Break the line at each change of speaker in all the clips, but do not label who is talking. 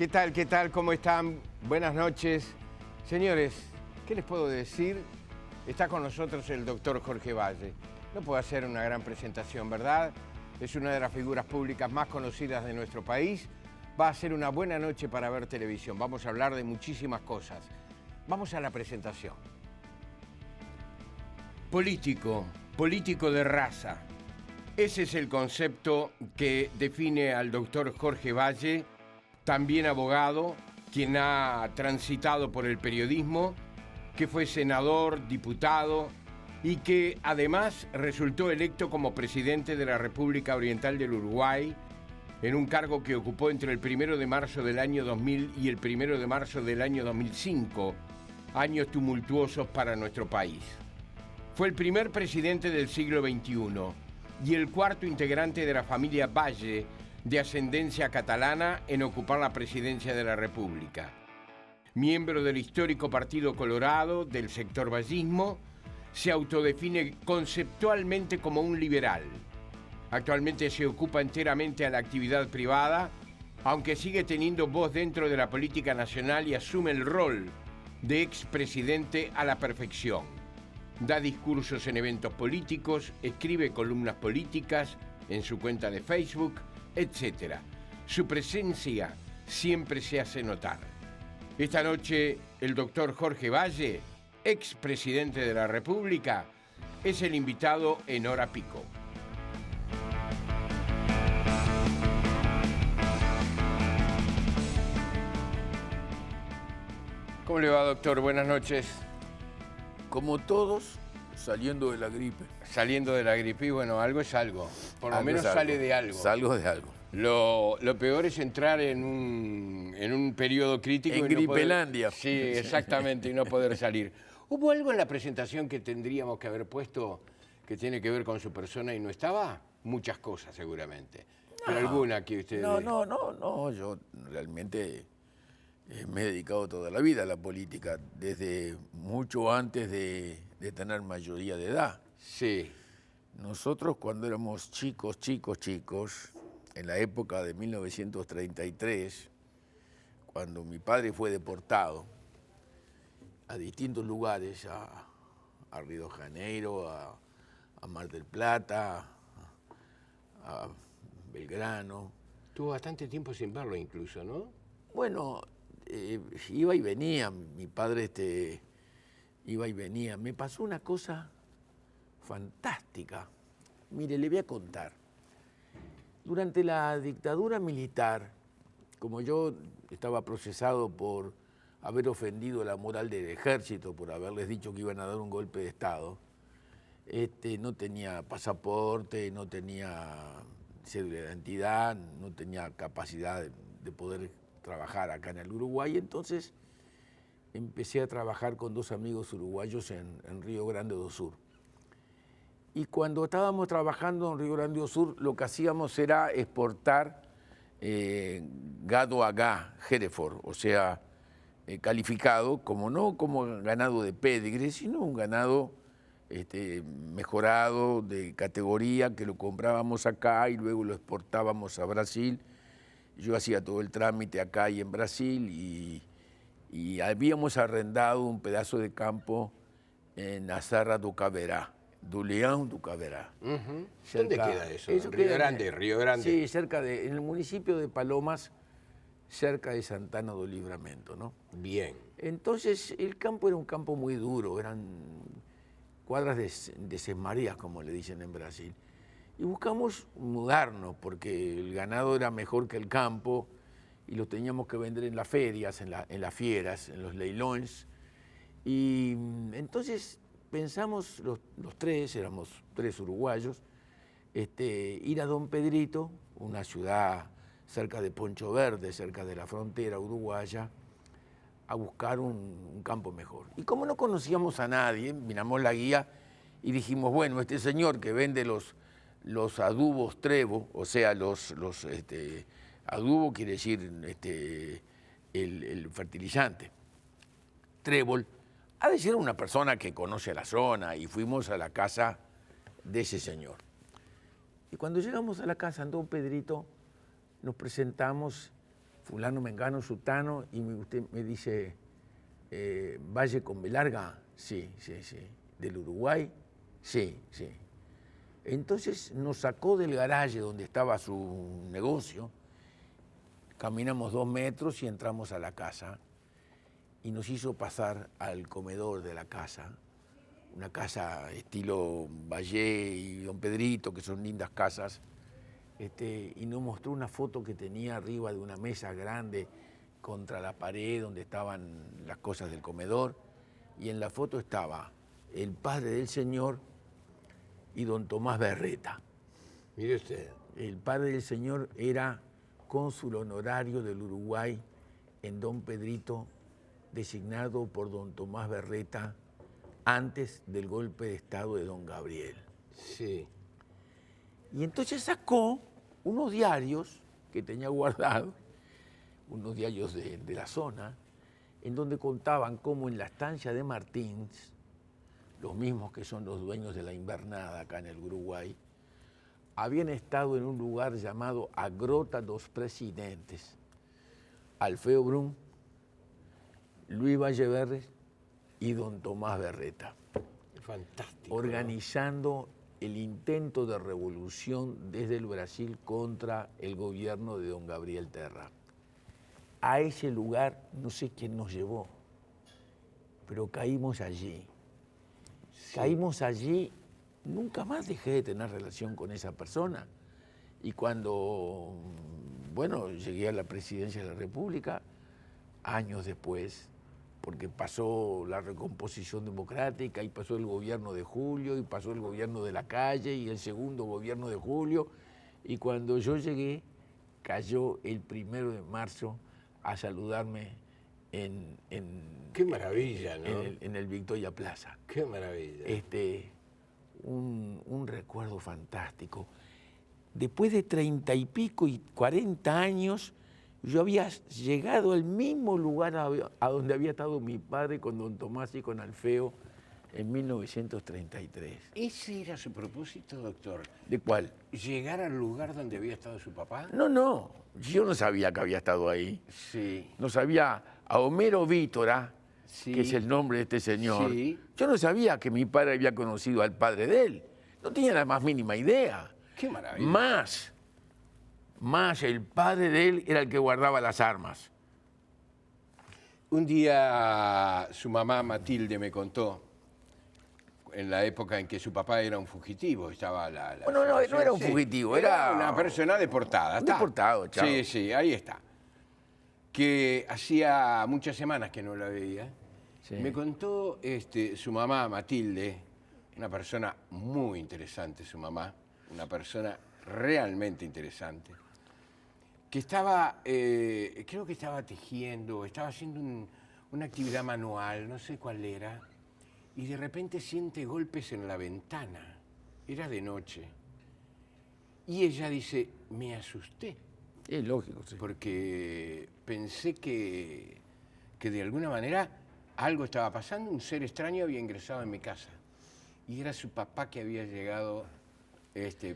¿Qué tal? ¿Qué tal? ¿Cómo están? Buenas noches. Señores, ¿qué les puedo decir? Está con nosotros el doctor Jorge Valle. No puedo hacer una gran presentación, ¿verdad? Es una de las figuras públicas más conocidas de nuestro país. Va a ser una buena noche para ver televisión. Vamos a hablar de muchísimas cosas. Vamos a la presentación. Político, político de raza. Ese es el concepto que define al doctor Jorge Valle, también abogado, quien ha transitado por el periodismo, que fue senador, diputado y que además resultó electo como presidente de la República Oriental del Uruguay, en un cargo que ocupó entre el 1 de marzo del año 2000 y el 1 de marzo del año 2005, años tumultuosos para nuestro país. Fue el primer presidente del siglo XXI y el cuarto integrante de la familia Valle, de ascendencia catalana, en ocupar la presidencia de la República. Miembro del histórico Partido Colorado, del sector vallismo, se autodefine conceptualmente como un liberal. Actualmente se ocupa enteramente a la actividad privada, aunque sigue teniendo voz dentro de la política nacional y asume el rol de expresidente a la perfección. Da discursos en eventos políticos, escribe columnas políticas en su cuenta de Facebook, etc. Su presencia siempre se hace notar. Esta noche, el doctor Jorge Valle, expresidente de la República, es el invitado en Hora Pico. ¿Cómo le va, doctor? Buenas noches.
Como todos, saliendo de la gripe.
Saliendo de la gripe, y bueno, algo es algo. Por lo menos sale de algo.
Salgo de algo.
Lo peor es entrar en un periodo crítico.
En Gripelandia.
Sí, exactamente, y no poder salir. ¿Hubo algo en la presentación que tendríamos que haber puesto que tiene que ver con su persona y no estaba? Muchas cosas, seguramente. Pero alguna que usted...
No, yo realmente me he dedicado toda la vida a la política, desde mucho antes de tener mayoría de edad.
Sí.
Nosotros cuando éramos chicos, en la época de 1933, cuando mi padre fue deportado a distintos lugares, a Río de Janeiro, a Mar del Plata, a Belgrano.
Tuvo bastante tiempo sin verlo incluso, ¿no?
Bueno, iba y venía, mi padre iba y venía. Me pasó una cosa fantástica. Mire, le voy a contar. Durante la dictadura militar, como yo estaba procesado por haber ofendido la moral del ejército, por haberles dicho que iban a dar un golpe de Estado, no tenía pasaporte, no tenía cédula de identidad, no tenía capacidad de poder trabajar acá en el Uruguay. Entonces empecé a trabajar con dos amigos uruguayos en Río Grande do Sur. Y cuando estábamos trabajando en Río Grande do Sur, lo que hacíamos era exportar gado agá, Hereford, o sea, calificado como no como ganado de pedigre, sino un ganado mejorado, de categoría, que lo comprábamos acá y luego lo exportábamos a Brasil. Yo hacía todo el trámite acá y en Brasil y habíamos arrendado un pedazo de campo en la Serra do Caverá, do Leão do Caverá.
¿Dónde queda eso? Río Grande.
Sí, en el municipio de Palomas, cerca de Santana do Livramento, ¿no?
Bien.
Entonces, el campo era un campo muy duro, eran cuadras de sesmarías, como le dicen en Brasil. Y buscamos mudarnos porque el ganado era mejor que el campo y lo teníamos que vender en las ferias, en las fieras, en los leilones. Y entonces pensamos los tres, éramos tres uruguayos, ir a Don Pedrito, una ciudad cerca de Poncho Verde, cerca de la frontera uruguaya, a buscar un campo mejor. Y como no conocíamos a nadie, miramos la guía y dijimos, bueno, este señor que vende los adubos Trevo, o sea, adubo quiere decir el fertilizante, trébol, ha de ser una persona que conoce la zona, y fuimos a la casa de ese señor. Y cuando llegamos a la casa en Don Pedrito, nos presentamos fulano, mengano, sutano, y usted me dice, Valle con B larga, sí, sí, sí. ¿Del Uruguay? Sí, sí. Entonces nos sacó del garaje donde estaba su negocio, caminamos 2 metros y entramos a la casa, y nos hizo pasar al comedor de la casa, una casa estilo Valle y Don Pedrito, que son lindas casas, y nos mostró una foto que tenía arriba de una mesa grande contra la pared donde estaban las cosas del comedor, y en la foto estaba el padre del señor y don Tomás Berreta.
Mire usted.
El padre del señor era cónsul honorario del Uruguay en Don Pedrito, designado por don Tomás Berreta antes del golpe de Estado de don Gabriel.
Sí.
Y entonces sacó unos diarios que tenía guardados, unos diarios de la zona, en donde contaban cómo en la estancia de Martins, los mismos que son los dueños de la invernada acá en el Uruguay, habían estado en un lugar llamado A Grota dos Presidentes, Alfeo Brum, Luis Valleverres y don Tomás Berreta.
Fantástico.
Organizando el intento de revolución desde el Brasil contra el gobierno de don Gabriel Terra. A ese lugar no sé quién nos llevó, pero caímos allí. Sí. Caímos allí, nunca más dejé de tener relación con esa persona. Y cuando, bueno, llegué a la presidencia de la República, años después, porque pasó la recomposición democrática y pasó el gobierno de Julio y pasó el gobierno de Lacalle y el segundo gobierno de Julio, y cuando yo llegué, cayó el 1 de marzo a saludarme en
qué maravilla, ¿no?
En el Victoria Plaza.
Qué maravilla.
Un recuerdo fantástico. Después de 30 y pico y 40 años, yo había llegado al mismo lugar a donde había estado mi padre con don Tomás y con Alfeo en 1933.
¿Ese era su propósito, doctor?
¿De cuál?
¿Llegar al lugar donde había estado su papá?
No, no, yo no sabía que había estado ahí.
Sí.
No sabía, a Homero Vítora,
sí,
que es el nombre de este señor,
sí,
yo no sabía que mi padre había conocido al padre de él. No tenía la más mínima idea.
¡Qué maravilla!
Más el padre de él era el que guardaba las armas.
Un día su mamá Matilde me contó, en la época en que su papá era un fugitivo, estaba
bueno, no era un fugitivo, era
una persona deportada.
Deportado, chao.
Sí, sí, ahí está. Que hacía muchas semanas que no la veía. Sí. Me contó su mamá Matilde, una persona muy interesante, su mamá, una persona realmente interesante, que estaba, creo que estaba tejiendo, estaba haciendo una actividad manual, no sé cuál era, y de repente siente golpes en la ventana. Era de noche. Y ella dice, me asusté.
Es lógico, sí.
Porque pensé que de alguna manera algo estaba pasando, un ser extraño había ingresado en mi casa. Y era su papá que había llegado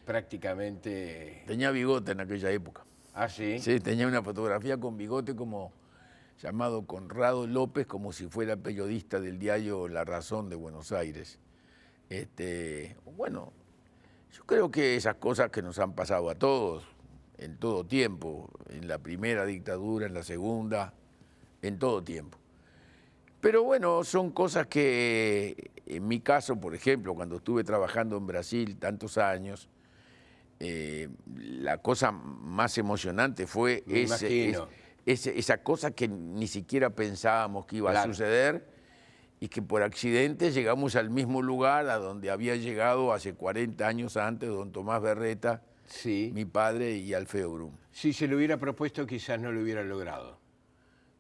prácticamente...
Tenía bigote en aquella época.
¿Ah, sí?
Sí, tenía una fotografía con bigote como llamado Conrado López, como si fuera periodista del diario La Razón de Buenos Aires. Bueno, yo creo que esas cosas que nos han pasado a todos, en todo tiempo, en la primera dictadura, en la segunda, en todo tiempo. Pero bueno, son cosas que, en mi caso, por ejemplo, cuando estuve trabajando en Brasil tantos años, la cosa más emocionante fue esa cosa que ni siquiera pensábamos que iba a suceder y que por accidente llegamos al mismo lugar a donde había llegado hace 40 años antes don Tomás Berreta,
sí,
mi padre y Alfeo Brum.
Si se lo hubiera propuesto quizás no lo hubiera logrado.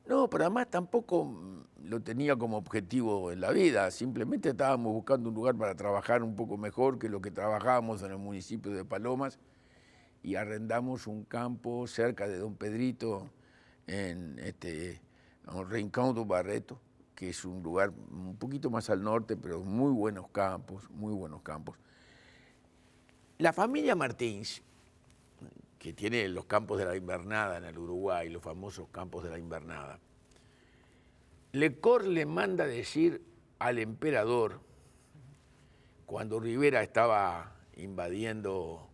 No, pero además tampoco lo tenía como objetivo en la vida, simplemente estábamos buscando un lugar para trabajar un poco mejor que lo que trabajábamos en el municipio de Palomas y arrendamos un campo cerca de Don Pedrito, en Rincón do Barreto, que es un lugar un poquito más al norte, pero muy buenos campos, muy buenos campos. La familia Martins, que tiene los campos de la Invernada en el Uruguay, los famosos campos de la Invernada. Lecor le manda decir al emperador, cuando Rivera estaba invadiendo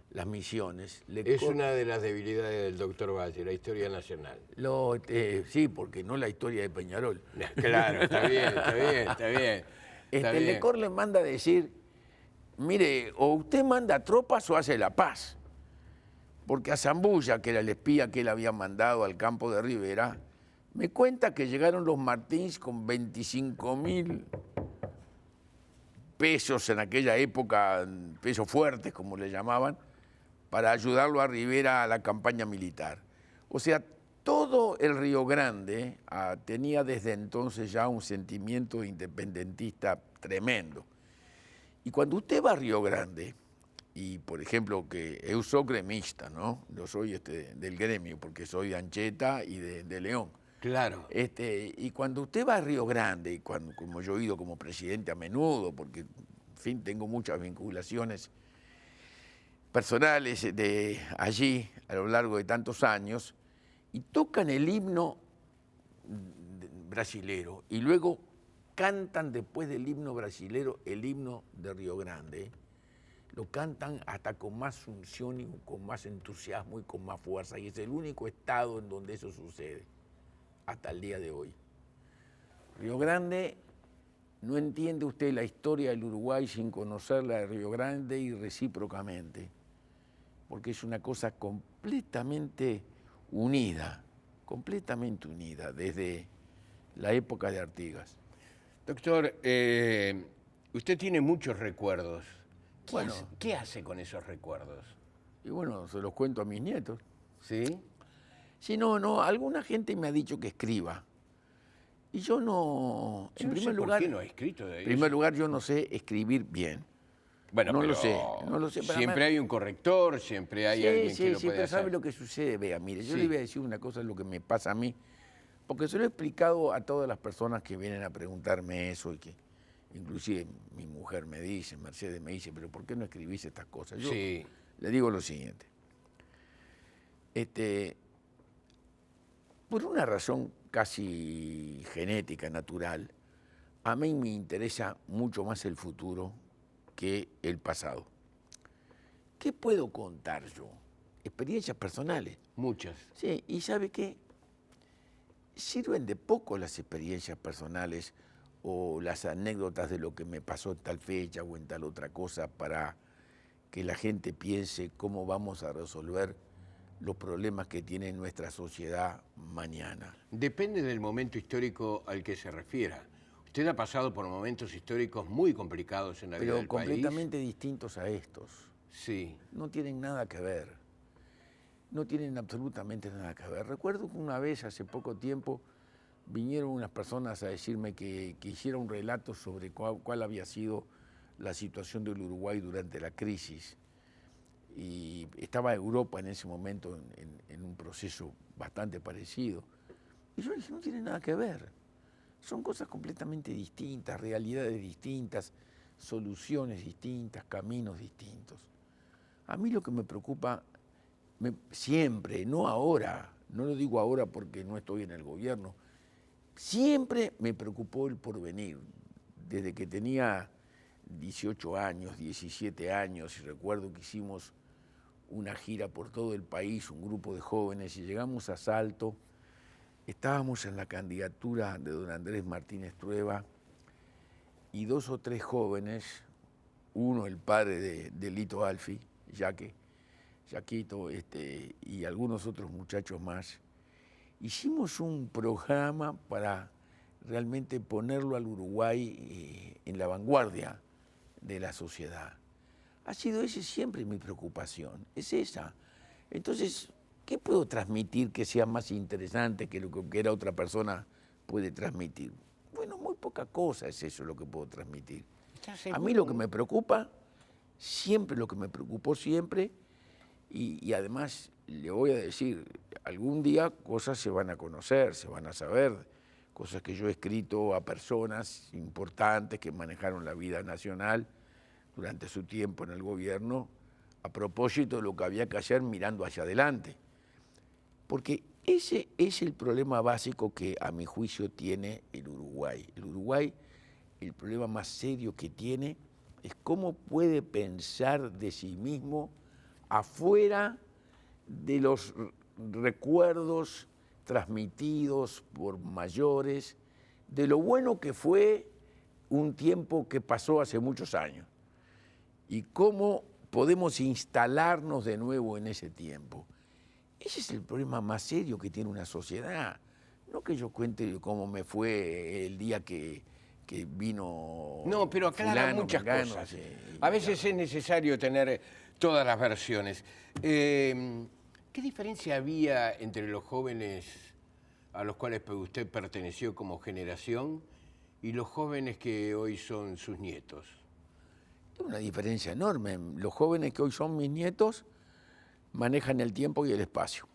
las Misiones.
Es una de las debilidades del doctor Valle, la historia nacional.
Sí, porque no la historia de Peñarol.
Claro, está bien, está bien, está bien. Está bien.
Lecor le manda decir, mire, o usted manda tropas o hace la paz. Porque a Zambulla, que era el espía que él había mandado al campo de Rivera, me cuenta que llegaron los Martins con 25.000 pesos en aquella época, pesos fuertes como le llamaban, para ayudarlo a Rivera a la campaña militar. O sea, todo el Río Grande tenía desde entonces ya un sentimiento independentista tremendo. Y cuando usted va a Río Grande, y por ejemplo, que yo soy gremista, ¿no? Yo soy del gremio, porque soy de Ancheta y de León.
Claro.
Y cuando usted va a Río Grande, y como yo he ido como presidente a menudo, porque, en fin, tengo muchas vinculaciones personales de allí a lo largo de tantos años, y tocan el himno brasilero, y luego cantan después del himno brasilero el himno de Río Grande, lo cantan hasta con más unción y con más entusiasmo y con más fuerza, y es el único estado en donde eso sucede, hasta el día de hoy. Río Grande, no entiende usted la historia del Uruguay sin conocer la de Río Grande y recíprocamente, porque es una cosa completamente unida desde la época de Artigas.
Doctor, usted tiene muchos recuerdos.
Bueno,
¿Qué hace con esos recuerdos?
Y bueno, se los cuento a mis nietos.
¿Sí?
Sí, no, alguna gente me ha dicho que escriba. Y yo no,
En primer lugar, ¿por qué no ha escrito de eso?
En primer lugar, yo no sé escribir bien.
Bueno,
no
pero
lo sé.
Siempre hay un corrector, siempre hay alguien que lo puede
pero
hacer.
¿sabe lo que sucede? Vea, mire, yo
Sí.
le voy a decir una cosa, lo que me pasa a mí, porque se lo he explicado a todas las personas que vienen a preguntarme eso y que inclusive mi mujer me dice, Mercedes me dice, pero ¿por qué no escribís estas cosas? Yo
Sí.
le digo lo siguiente. Por una razón casi genética, natural, a mí me interesa mucho más el futuro que el pasado. ¿Qué puedo contar yo? Experiencias personales.
Muchas.
Sí, y ¿sabe qué? Sirven de poco las experiencias personales o las anécdotas de lo que me pasó en tal fecha o en tal otra cosa para que la gente piense cómo vamos a resolver los problemas que tiene nuestra sociedad mañana.
Depende del momento histórico al que se refiera. Usted ha pasado por momentos históricos muy complicados en la vida del
Pero completamente distintos a estos.
Sí.
No tienen nada que ver. No tienen absolutamente nada que ver. Recuerdo que una vez, hace poco tiempo, vinieron unas personas a decirme que hiciera un relato sobre cuál había sido la situación del Uruguay durante la crisis. Y estaba Europa en ese momento en un proceso bastante parecido. Y yo dije, no tiene nada que ver. Son cosas completamente distintas, realidades distintas, soluciones distintas, caminos distintos. A mí lo que me preocupa siempre, no ahora, no lo digo ahora porque no estoy en el gobierno, siempre me preocupó el porvenir. Desde que tenía 18 años, 17 años, y recuerdo que hicimos una gira por todo el país, un grupo de jóvenes, y llegamos a Salto. Estábamos en la candidatura de don Andrés Martínez Trueba y 2 o 3 jóvenes, uno el padre de Lito Alfi, Yaquito, y algunos otros muchachos más, hicimos un programa para realmente ponerlo al Uruguay en la vanguardia de la sociedad. Ha sido esa siempre mi preocupación, es esa. Entonces, ¿qué puedo transmitir que sea más interesante que lo que era otra persona puede transmitir? Bueno, muy poca cosa es eso lo que puedo transmitir. A mí lo que me preocupa, siempre lo que me preocupó siempre, y además le voy a decir, algún día cosas se van a conocer, se van a saber, cosas que yo he escrito a personas importantes que manejaron la vida nacional durante su tiempo en el gobierno, a propósito de lo que había que hacer mirando hacia adelante. Porque ese es el problema básico que a mi juicio tiene el Uruguay. El Uruguay, el problema más serio que tiene es cómo puede pensar de sí mismo afuera de los recuerdos transmitidos por mayores, de lo bueno que fue un tiempo que pasó hace muchos años, y cómo podemos instalarnos de nuevo en ese tiempo. Ese es el problema más serio que tiene una sociedad. No que yo cuente cómo me fue el día que vino.
No, pero aclara muchas cosas. A veces es necesario tener todas las versiones. ¿Qué diferencia había entre los jóvenes a los cuales usted perteneció como generación y los jóvenes que hoy son sus nietos?
Una diferencia enorme. Los jóvenes que hoy son mis nietos manejan el tiempo y el espacio.